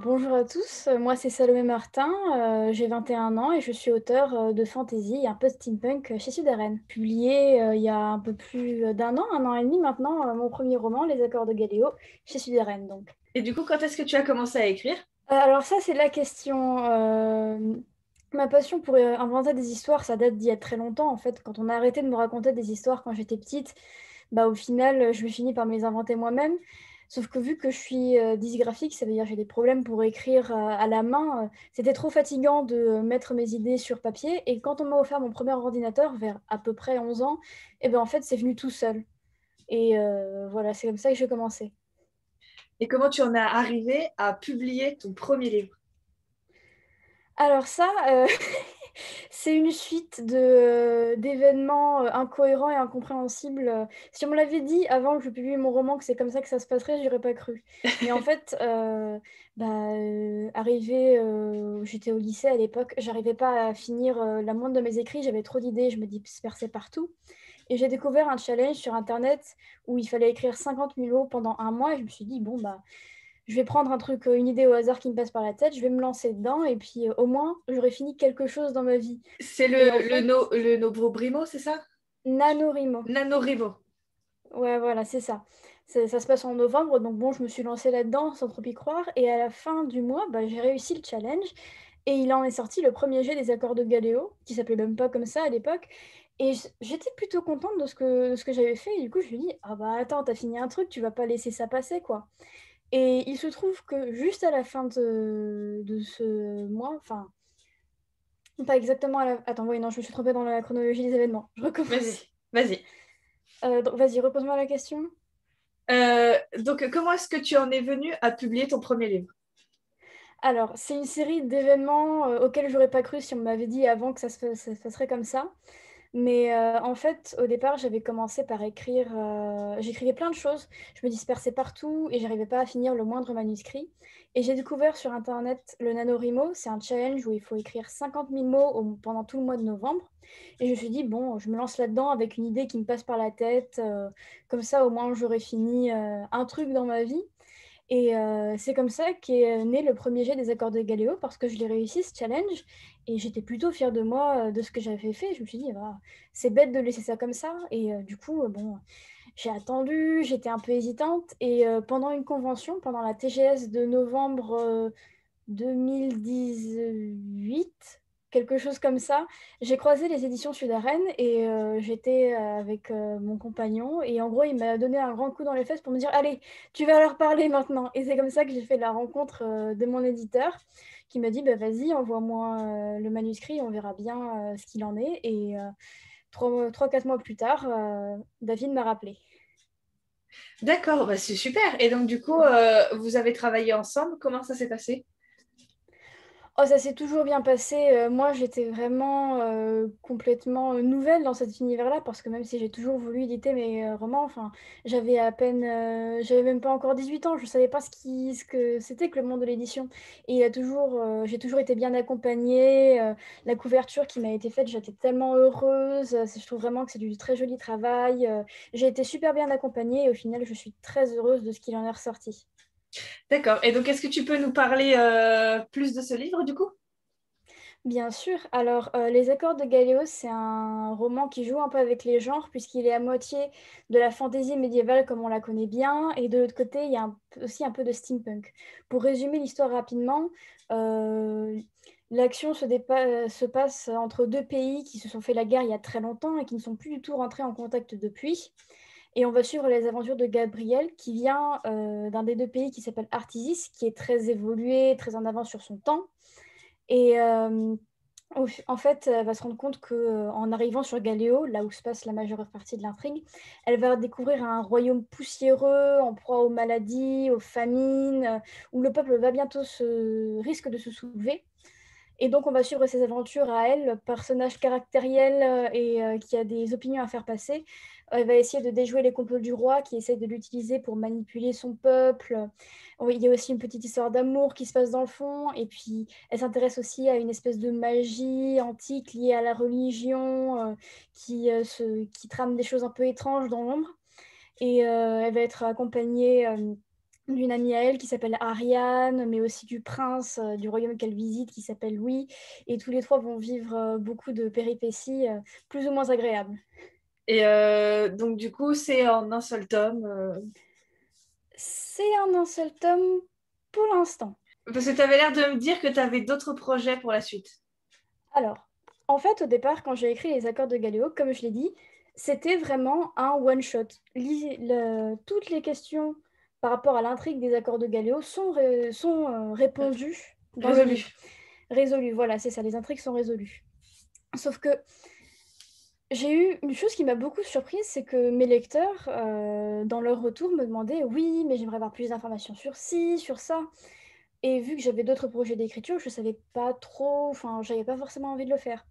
Bonjour à tous, moi c'est Salomé Martin, j'ai 21 ans et je suis auteure de fantasy et un peu steampunk chez Sudaren. Publié il y a un peu plus d'un an et demi maintenant, mon premier roman, Les Accords de Galéo, chez Sudaren donc. Et du coup, quand est-ce que tu as commencé à écrire? Alors ça c'est la question. Ma passion pour inventer des histoires, ça date d'il y a très longtemps en fait. Quand on a arrêté de me raconter des histoires quand j'étais petite, bah au final je me finis par me les inventer moi-même. Sauf que vu que je suis dysgraphique, ça veut dire que j'ai des problèmes pour écrire à la main, c'était trop fatigant de mettre mes idées sur papier. Et quand on m'a offert mon premier ordinateur, vers à peu près 11 ans, et ben en fait c'est venu tout seul. Et voilà, c'est comme ça que j'ai commencé. Et comment tu en es arrivé à publier ton premier livre? Alors ça, c'est une suite d'événements incohérents et incompréhensibles. Si on me l'avait dit avant que je publie mon roman que c'est comme ça que ça se passerait, j'aurais pas cru. Mais en fait, j'étais au lycée à l'époque, j'arrivais pas à finir la moindre de mes écrits, j'avais trop d'idées, je me dispersais partout. Et j'ai découvert un challenge sur Internet où il fallait écrire 50 000 mots pendant un mois et je me suis dit, bon, bah je vais prendre un truc, une idée au hasard qui me passe par la tête, je vais me lancer dedans et puis au moins j'aurai fini quelque chose dans ma vie. C'est Et en le, fait, no, le NaNoWriMo, c'est ça? NaNoWriMo. NaNoWriMo. Ouais, voilà, c'est ça. Ça se passe en novembre, donc bon, je me suis lancée là-dedans sans trop y croire. Et à la fin du mois, bah, j'ai réussi le challenge. Et il en est sorti le premier jet des accords de Galéo, qui s'appelait même pas comme ça à l'époque. Et j'étais plutôt contente de ce que j'avais fait. Et du coup, je me suis dit, ah bah attends, t'as fini un truc, tu vas pas laisser ça passer, quoi. Et il se trouve que juste à la fin de ce mois, enfin, pas exactement à la... Attends, oui, non, je me suis trompée dans la chronologie des événements. Je Vas-y, recommence. vas-y. Donc, vas-y, repose-moi la question. Donc, comment est-ce que tu en es venu à publier ton premier livre? Alors, c'est une série d'événements auxquels j'aurais pas cru si on m'avait dit avant que ça se passerait comme ça. Mais en fait, au départ, j'avais commencé par écrire. J'écrivais plein de choses. Je me dispersais partout et j'arrivais pas à finir le moindre manuscrit. Et j'ai découvert sur Internet le NaNoWriMo. C'est un challenge où il faut écrire 50 000 mots pendant tout le mois de novembre. Et je me suis dit, bon, je me lance là-dedans avec une idée qui me passe par la tête. Comme ça, au moins, j'aurais fini un truc dans ma vie. Et c'est comme ça qu'est né le premier jet des accords de Galéo, parce que je l'ai réussi, ce challenge, et j'étais plutôt fière de moi, de ce que j'avais fait. Je me suis dit, ah, c'est bête de laisser ça comme ça. Et du coup, bon, j'ai attendu, j'étais un peu hésitante, et pendant une convention, pendant la TGS de novembre 2018, quelque chose comme ça. J'ai croisé les éditions Sud-Arène et j'étais avec mon compagnon. Et en gros, il m'a donné un grand coup dans les fesses pour me dire, allez, tu vas leur parler maintenant. Et c'est comme ça que j'ai fait la rencontre de mon éditeur qui m'a dit, bah, vas-y, envoie-moi le manuscrit, on verra bien ce qu'il en est. Et 3, 4 mois plus tard, David m'a rappelé. D'accord, bah c'est super. Et donc, du coup, vous avez travaillé ensemble. Comment ça s'est passé? Oh, ça s'est toujours bien passé. Moi, j'étais vraiment complètement nouvelle dans cet univers-là parce que même si j'ai toujours voulu éditer mes romans, enfin, j'avais même pas encore 18 ans, je savais pas ce que c'était que le monde de l'édition. Et j'ai toujours été bien accompagnée. La couverture qui m'a été faite, j'étais tellement heureuse. Je trouve vraiment que c'est du très joli travail. J'ai été super bien accompagnée et au final, je suis très heureuse de ce qu'il en est ressorti. D'accord. Et donc, est-ce que tu peux nous parler plus de ce livre, du coup? Bien sûr. Alors, Les Accords de Galéos, c'est un roman qui joue un peu avec les genres, puisqu'il est à moitié de la fantaisie médiévale comme on la connaît bien, et de l'autre côté, il y a aussi un peu de steampunk. Pour résumer l'histoire rapidement, euh, l'action se passe entre deux pays qui se sont fait la guerre il y a très longtemps et qui ne sont plus du tout rentrés en contact depuis. Et on va suivre les aventures de Gabriel, qui vient d'un des deux pays qui s'appelle Artisis, qui est très évolué, très en avance sur son temps. Et en fait, elle va se rendre compte qu'en arrivant sur Galéo, là où se passe la majeure partie de l'intrigue, elle va découvrir un royaume poussiéreux, en proie aux maladies, aux famines, où le peuple va risque de se soulever. Et donc, on va suivre ses aventures à elle, personnage caractériel et qui a des opinions à faire passer. Elle va essayer de déjouer les complots du roi qui essaie de l'utiliser pour manipuler son peuple. Oui, il y a aussi une petite histoire d'amour qui se passe dans le fond. Et puis, elle s'intéresse aussi à une espèce de magie antique liée à la religion qui trame des choses un peu étranges dans l'ombre. Et elle va être accompagnée d'une amie à elle qui s'appelle Ariane, mais aussi du prince du royaume qu'elle visite qui s'appelle Louis. Et tous les trois vont vivre beaucoup de péripéties plus ou moins agréables. Et donc, du coup, c'est en un seul tome. C'est un seul tome pour l'instant. Parce que tu avais l'air de me dire que tu avais d'autres projets pour la suite. Alors, en fait, au départ, quand j'ai écrit les accords de Galéo, comme je l'ai dit, c'était vraiment un one-shot. Toutes les questions par rapport à l'intrigue des accords de Galéo sont répondues dans le Résolu. livre. Résolues, voilà, c'est ça, les intrigues sont résolues. Sauf que j'ai eu une chose qui m'a beaucoup surprise, c'est que mes lecteurs, dans leur retour, me demandaient, oui, mais j'aimerais avoir plus d'informations sur ci, sur ça. Et vu que j'avais d'autres projets d'écriture, je savais pas trop, enfin, j'avais pas forcément envie de le faire.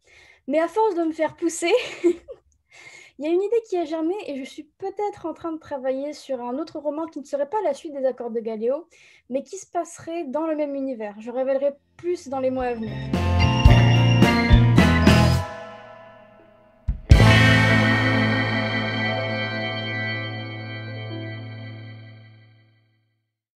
Mais à force de me faire pousser, il y a une idée qui a germé et je suis peut-être en train de travailler sur un autre roman qui ne serait pas la suite des Accords de Galéo, mais qui se passerait dans le même univers. Je révélerai plus dans les mois à venir.